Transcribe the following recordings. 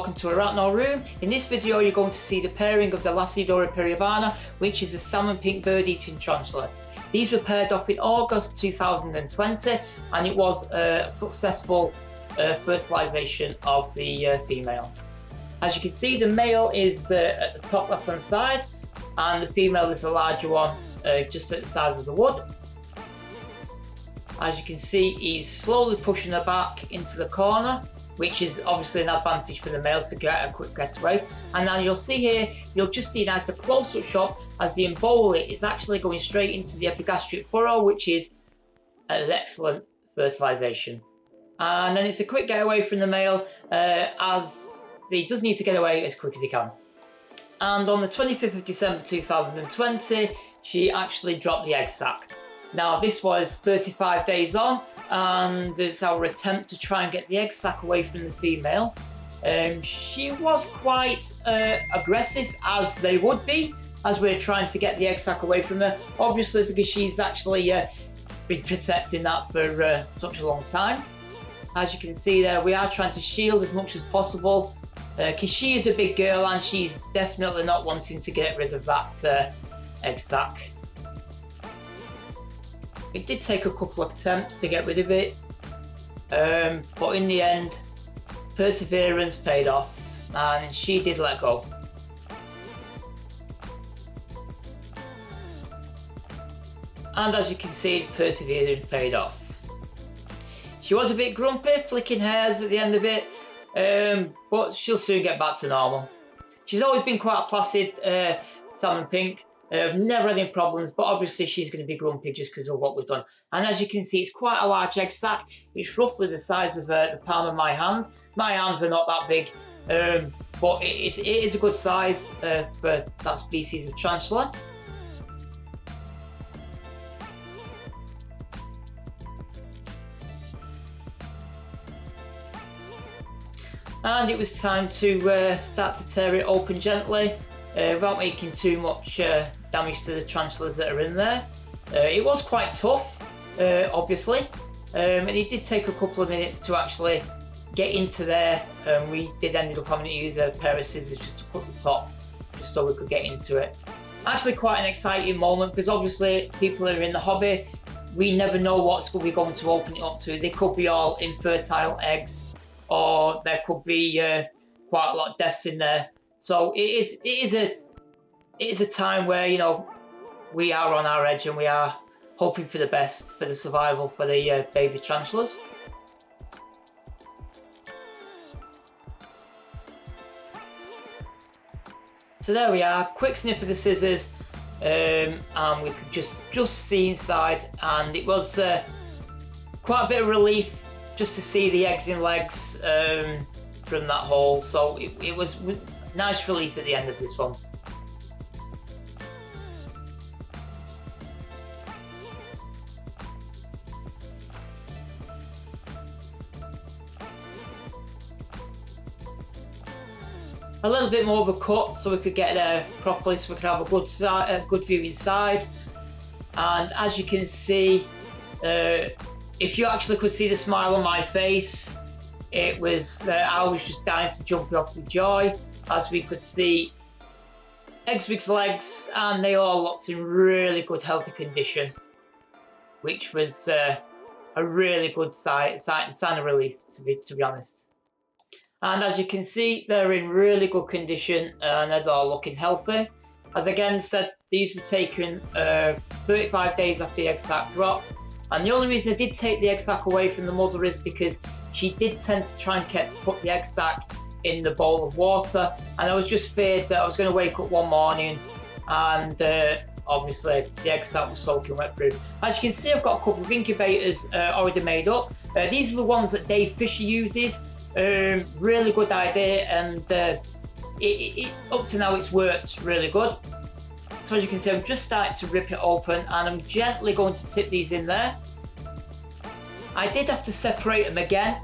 welcome to Arachno-room. In this video you're going to see the pairing of the Lasiodora parahybana, which is a salmon pink bird-eating tarantula. These were paired off in August 2020 and it was a successful fertilisation of the female. As you can see, the male is at the top left hand side and the female is a larger one just at the side of the wood. As you can see, he's slowly pushing her back into the corner, which is obviously an advantage for the male to get a quick getaway. And now you'll see here, you'll just see nice a close-up shot as the emboli is actually going straight into the epigastric furrow, which is an excellent fertilisation. And then it's a quick getaway from the male as he does need to get away as quick as he can. And on the 25th of December 2020, she actually dropped the egg sac. Now this was 35 days on, and it's our attempt to try and get the egg sac away from the female. She was quite aggressive, as they would be, as we're trying to get the egg sac away from her, obviously because she's actually been protecting that for such a long time. As you can see there, we are trying to shield as much as possible because she is a big girl and she's definitely not wanting to get rid of that egg sac. It did take a couple of attempts to get rid of it, but in the end, perseverance paid off and she did let go. And as you can see, perseverance paid off. She was a bit grumpy, flicking hairs at the end of it, but she'll soon get back to normal. She's always been quite a placid salmon pink. Never had any problems, but obviously she's going to be grumpy just because of what we've done. And as you can see, it's quite a large egg sac. It's roughly the size of the palm of my hand. My arms are not that big, but it is a good size for that species of tarantula. And it was time to start to tear it open gently without making too much damage to the tarantulas that are in there. It was quite tough, obviously, and it did take a couple of minutes to actually get into there. We did end up having to use a pair of scissors just to cut the top, just so we could get into it. Actually quite an exciting moment because obviously people are in the hobby. We never know what's going to open it up to. They could be all infertile eggs, or there could be quite a lot of deaths in there. So it is a time where, you know, we are on our edge and we are hoping for the best for the survival for the baby tarantulas. So there we are, quick sniff of the scissors, and we could just see inside, and it was quite a bit of relief just to see the eggs and legs from that hole. So it was nice relief at the end of this one. A little bit more of a cut so we could get there properly, so we could have a good view inside. And as you can see, if you actually could see the smile on my face, it was I was just dying to jump off with joy as we could see Eggswig's legs, and they all looked in really good healthy condition, which was a really good sign of relief, to be honest. And as you can see, they're in really good condition and they're all looking healthy. As again said, these were taken 35 days after the egg sac dropped. And the only reason I did take the egg sac away from the mother is because she did tend to try and put the egg sac in the bowl of water, and I was just feared that I was going to wake up one morning and obviously the egg sac was soaking wet through. As you can see, I've got a couple of incubators already made up. These are the ones that Dave Fisher uses. Really good idea, and up to now it's worked really good. So as you can see, I'm just starting to rip it open and I'm gently going to tip these in there. I did have to separate them again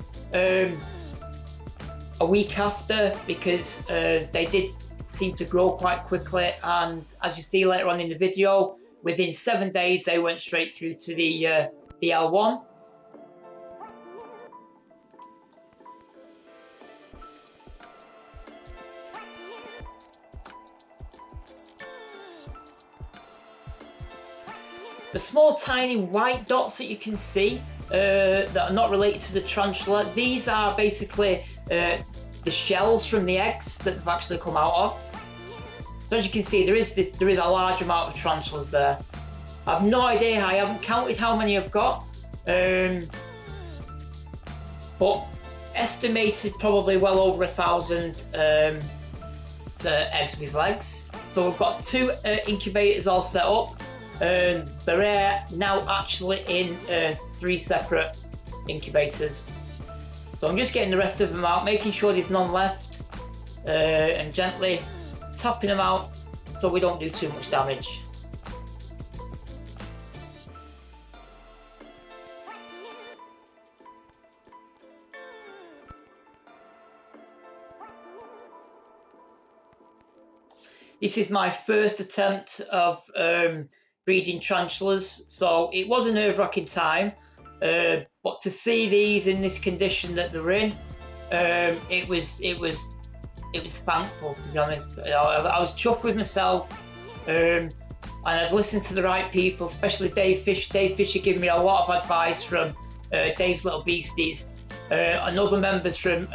a week after because they did seem to grow quite quickly, and as you see later on in the video, within 7 days they went straight through to the L1. The small tiny white dots that you can see that are not related to the tarantula, these are basically the shells from the eggs that they've actually come out of. So as you can see, there is a large amount of tarantulas there. I've no idea, I haven't counted how many I've got, but estimated probably well over 1,000 eggs with legs. So we've got 2 incubators all set up. They're now actually in 3 separate incubators. So I'm just getting the rest of them out, making sure there's none left, and gently tapping them out so we don't do too much damage. This is my first attempt of breeding tarantulas, so it was a nerve-wracking time, but to see these in this condition that they're in, it was thankful, to be honest. I was chuffed with myself, and I've listened to the right people, especially Dave Fish. Dave Fisher gave me a lot of advice from Dave's Little Beasties, and other members from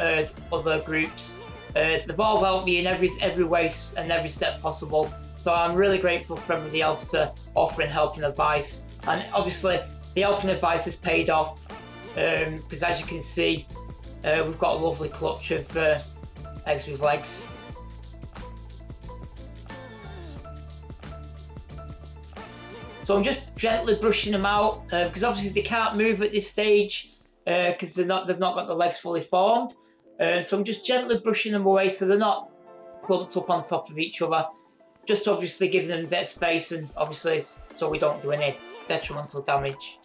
other groups. They've all helped me in every way and every step possible. So I'm really grateful for everybody else to offering help and advice. And obviously the help and advice has paid off, because as you can see, we've got a lovely clutch of eggs with legs. So I'm just gently brushing them out, because obviously they can't move at this stage because they've not got the legs fully formed. So I'm just gently brushing them away so they're not clumped up on top of each other, just obviously giving them a bit of space, and obviously so we don't do any detrimental damage.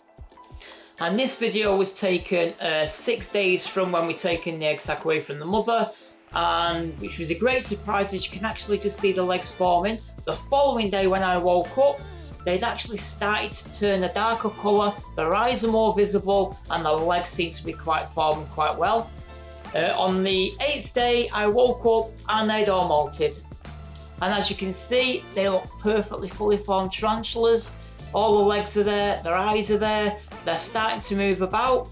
And this video was taken 6 days from when we taken the egg sac away from the mother, and which was a great surprise, as you can actually just see the legs forming. The following day when I woke up, they'd actually started to turn a darker colour, their eyes are more visible, and their legs seem to be forming quite well. On the 8th day, I woke up and they'd all molted. And as you can see, they look perfectly fully formed tarantulas. All the legs are there, their eyes are there, they're starting to move about.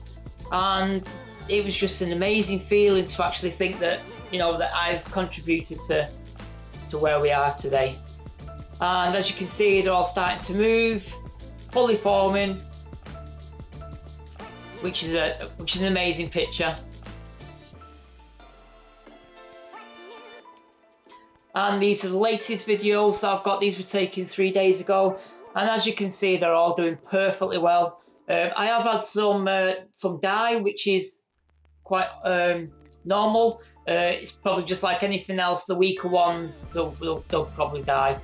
And it was just an amazing feeling to actually think that, you know, that I've contributed to where we are today. And as you can see, they're all starting to move, fully forming, which is an amazing picture. And these are the latest videos that I've got. These were taken 3 days ago, and as you can see, they're all doing perfectly well. I have had some die, which is quite normal. It's probably just like anything else. The weaker ones, they'll probably die.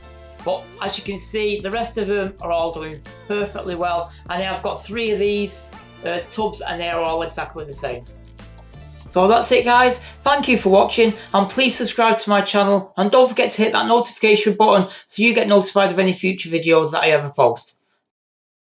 But as you can see, the rest of them are all doing perfectly well. And I've got 3 of these tubs, and they're all exactly the same. So that's it, guys. Thank you for watching, and please subscribe to my channel, and don't forget to hit that notification button so you get notified of any future videos that I ever post.